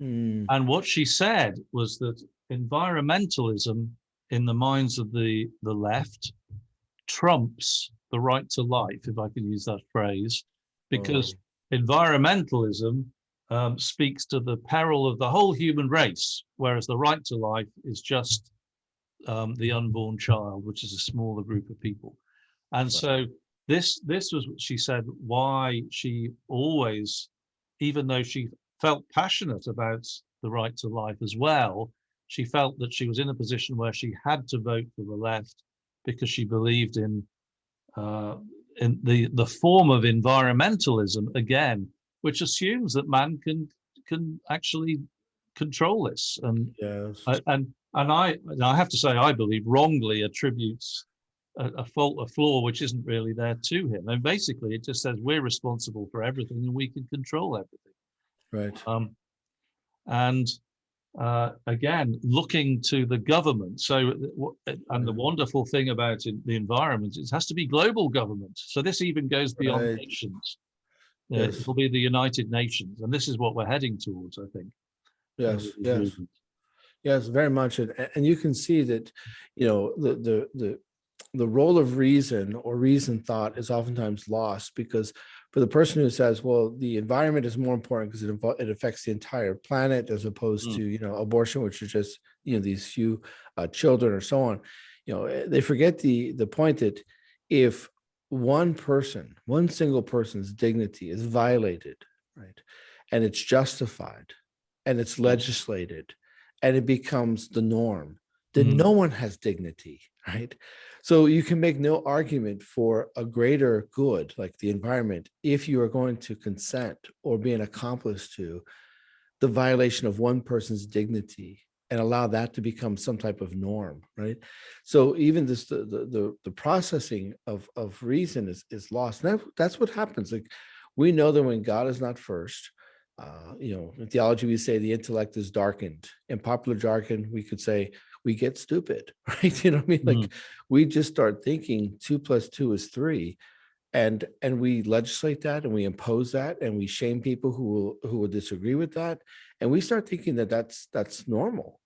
Mm, And what she said was that environmentalism, in the minds of the left, trumps the right to life, if I can use that phrase, oh, because environmentalism speaks to the peril of the whole human race, whereas the right to life is just the unborn child, which is a smaller group of people. And right. so this was what she said, why she always, even though she felt passionate about the right to life as well, she felt that she was in a position where she had to vote for the left because she believed uh, in the form of environmentalism again, which assumes that man can actually control this, Yes. and I have to say I believe wrongly attributes a fault, a flaw which isn't really there to him. And basically, it just says we're responsible for everything and we can control everything. Right. Um, and again, looking to the government. So, and the wonderful thing about the environment, it has to be global government. So this even goes beyond Right. nations. Yes. It'll be the United Nations, and this is what we're heading towards, I think, Yes. with this Yes. movement. Yes. Very much. And you can see that, the role of reason or reason thought is oftentimes lost, because for the person who says, well, the environment is more important because it affects the entire planet, as opposed Mm, to, abortion, which is just, these few children or so on, they forget the point that if one single person's dignity is violated, right, and it's justified and it's yes. legislated and it becomes the norm, then Mm, no one has dignity, right? So you can make no argument for a greater good like the environment if you are going to consent or be an accomplice to the violation of one person's dignity and allow that to become some type of norm, right? So even this the processing of reason is lost. And that's what happens. Like, we know that when God is not first, in theology we say the intellect is darkened. In popular jargon, we could say we get stupid, right? You know what I mean? mm, Like, we just start thinking 2 + 2 is 3, and we legislate that and we impose that and we shame people who will disagree with that, and we start thinking that that's normal,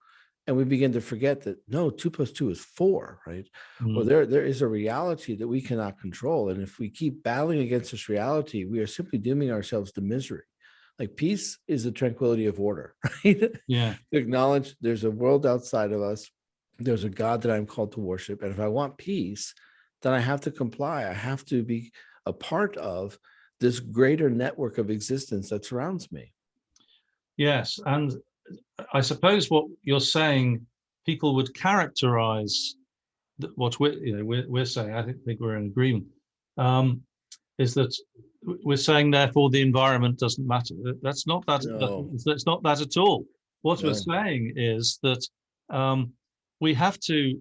and we begin to forget that no, 2 + 2 is 4, right? Well, mm, there is a reality that we cannot control, and if we keep battling against this reality, we are simply dooming ourselves to misery. Like, peace is the tranquility of order, right? To yeah. acknowledge there's a world outside of us, there's a God that I'm called to worship, and if I want peace, then I have to comply. I have to be a part of this greater network of existence that surrounds me. Yes, and I suppose what you're saying, people would characterize what we're saying. I think we're in agreement. Is that we're saying therefore the environment doesn't matter. That's not that. No, That's not that at all. What we're no. saying is that we have to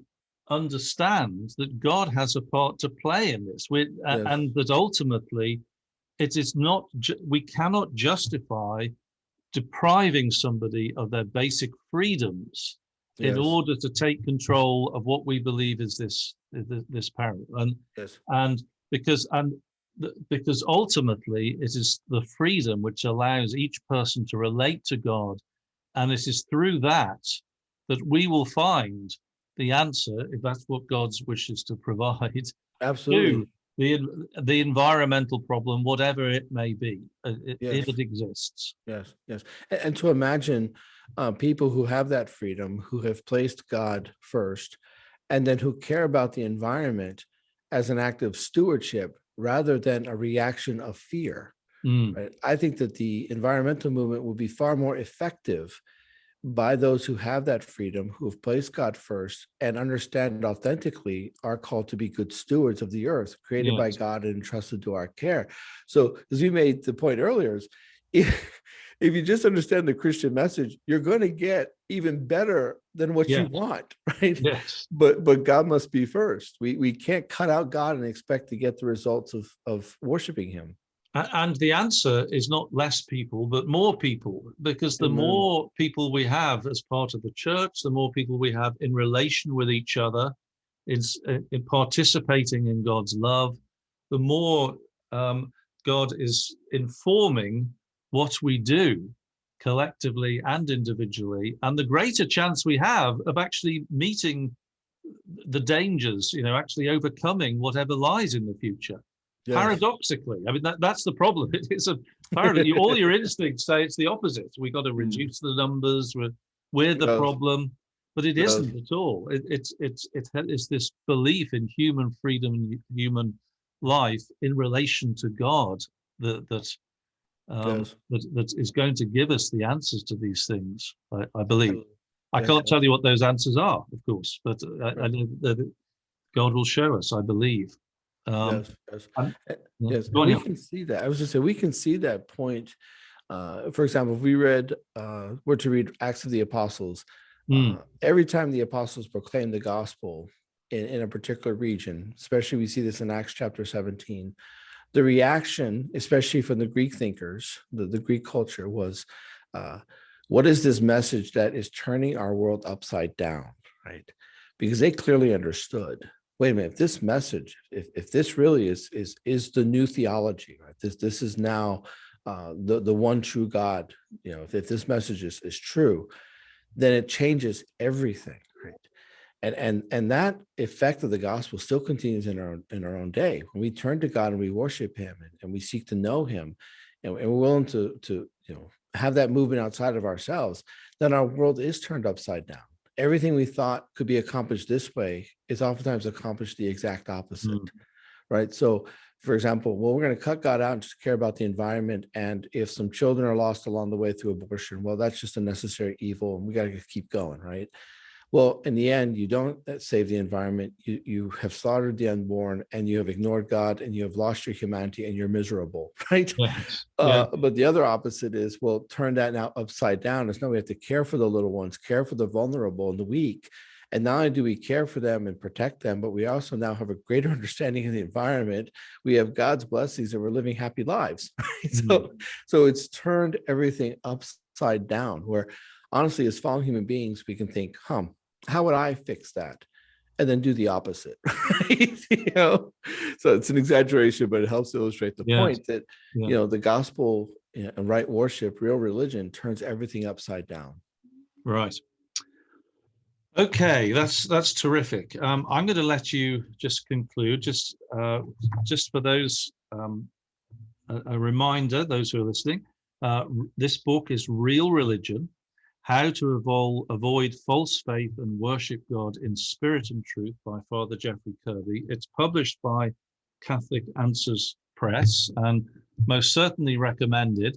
understand that God has a part to play in this. Yes, And that ultimately it is not. We cannot justify depriving somebody of their basic freedoms in yes, order to take control of what we believe is this peril. yes, And because and because ultimately it is the freedom which allows each person to relate to God, and it is through that that we will find the answer, if that's what God's wishes to provide, absolutely. to the the environmental problem, whatever it may be, if Yes, it exists. yes, yes. And to imagine people who have that freedom, who have placed God first, and then who care about the environment as an act of stewardship rather than a reaction of fear. Mm, Right? I think that the environmental movement will be far more effective by those who have that freedom, who have placed God first and understand authentically are called to be good stewards of the earth created by yes, God and entrusted to our care. So, as we made the point earlier, is if you just understand the Christian message, you're going to get even better than what you yes, want, right? yes. But God must be first. We can't cut out God and expect to get the results of worshiping Him. And the answer is not less people, but more people, because the Amen. more people we have as part of the church, the more people we have in relation with each other, in participating in God's love, the more God is informing what we do collectively and individually, and the greater chance we have of actually meeting the dangers, actually overcoming whatever lies in the future. Yes. Paradoxically, I mean that's the problem. It is a paradox. All your instincts say it's the opposite. We got to Mm. reduce the numbers. We're the Yes. problem, but it Yes. isn't at all. It's this belief in human freedom and human life in relation to God Yes. that is going to give us the answers to these things. I believe. Absolutely. I Yes. can't tell you what those answers are, of course, but I Right. know that God will show us. I believe. Um, Yes, yes, and, yeah, yes, go and on, we yeah. can see that. I was just saying we can see that point. For example, if we were to read Acts of the Apostles, Mm, every time the apostles proclaim the gospel in a particular region, especially we see this in Acts chapter 17, the reaction, especially from the Greek thinkers, the Greek culture was, uh, what is this message that is turning our world upside down, right? Because they clearly understood. Wait a minute, if this message, if this really is the new theology, right? This is now the one true God. If this message is true, then it changes everything, right? And that effect of the gospel still continues in our own day when we turn to God and we worship Him and we seek to know Him, and we're willing to have that movement outside of ourselves. Then our world is turned upside down. Everything we thought could be accomplished this way is oftentimes accomplished the exact opposite, mm, right? So, for example, well, we're going to cut God out and just care about the environment. And if some children are lost along the way through abortion, well, that's just a necessary evil, and we got to keep going, right? Well, in the end, you don't save the environment. You have slaughtered the unborn, and you have ignored God, and you have lost your humanity, and you're miserable, right? yes, yeah, But the other opposite is, well, turn that now upside down. It's now we have to care for the little ones, care for the vulnerable and the weak. And not only do we care for them and protect them, but we also now have a greater understanding of the environment. We have God's blessings, and we're living happy lives. Right? mm, So it's turned everything upside down. Where honestly, as fallen human beings, we can think, how would I fix that? And then do the opposite, right? So it's an exaggeration, but it helps illustrate the yes, point that, yeah, the gospel and right worship, real religion turns everything upside down. right. Okay, that's terrific. I'm going to let you just conclude, just for those a reminder, those who are listening. This book is Real Religion: How to Avoid False Faith and Worship God in Spirit and Truth by Father Jeffrey Kirby. It's published by Catholic Answers Press and most certainly recommended.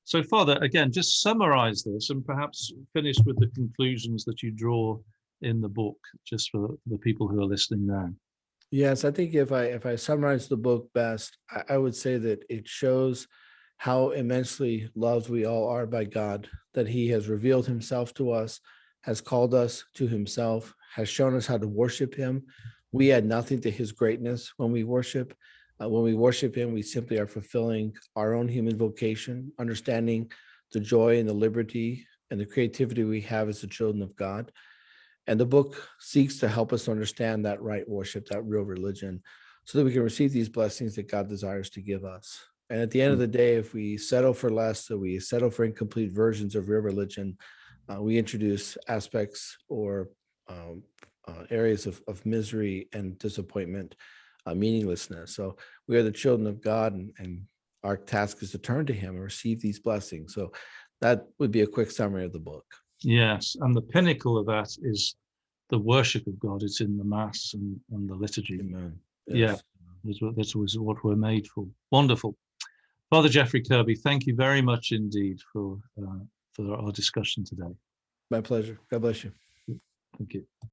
So, Father, again, just summarize this and perhaps finish with the conclusions that you draw in the book, just for the people who are listening now. Yes, I think if I summarize the book best, I would say that it shows how immensely loved we all are by God, that He has revealed Himself to us, has called us to Himself, has shown us how to worship Him. We add nothing to His greatness when we worship. When we worship Him, we simply are fulfilling our own human vocation, understanding the joy and the liberty and the creativity we have as the children of God. And the book seeks to help us understand that right worship, that real religion, so that we can receive these blessings that God desires to give us. And at the end of the day, if we settle for less, or we settle for incomplete versions of real religion, we introduce aspects or um, areas of misery and disappointment, meaninglessness. So we are the children of God, and our task is to turn to Him and receive these blessings. So that would be a quick summary of the book. Yes, and the pinnacle of that is the worship of God. It's in the Mass and the liturgy. Amen. Yeah, Yes. that was what we're made for. Wonderful. Father Jeffrey Kirby, thank you very much indeed for our discussion today. My pleasure. God bless you. Thank you.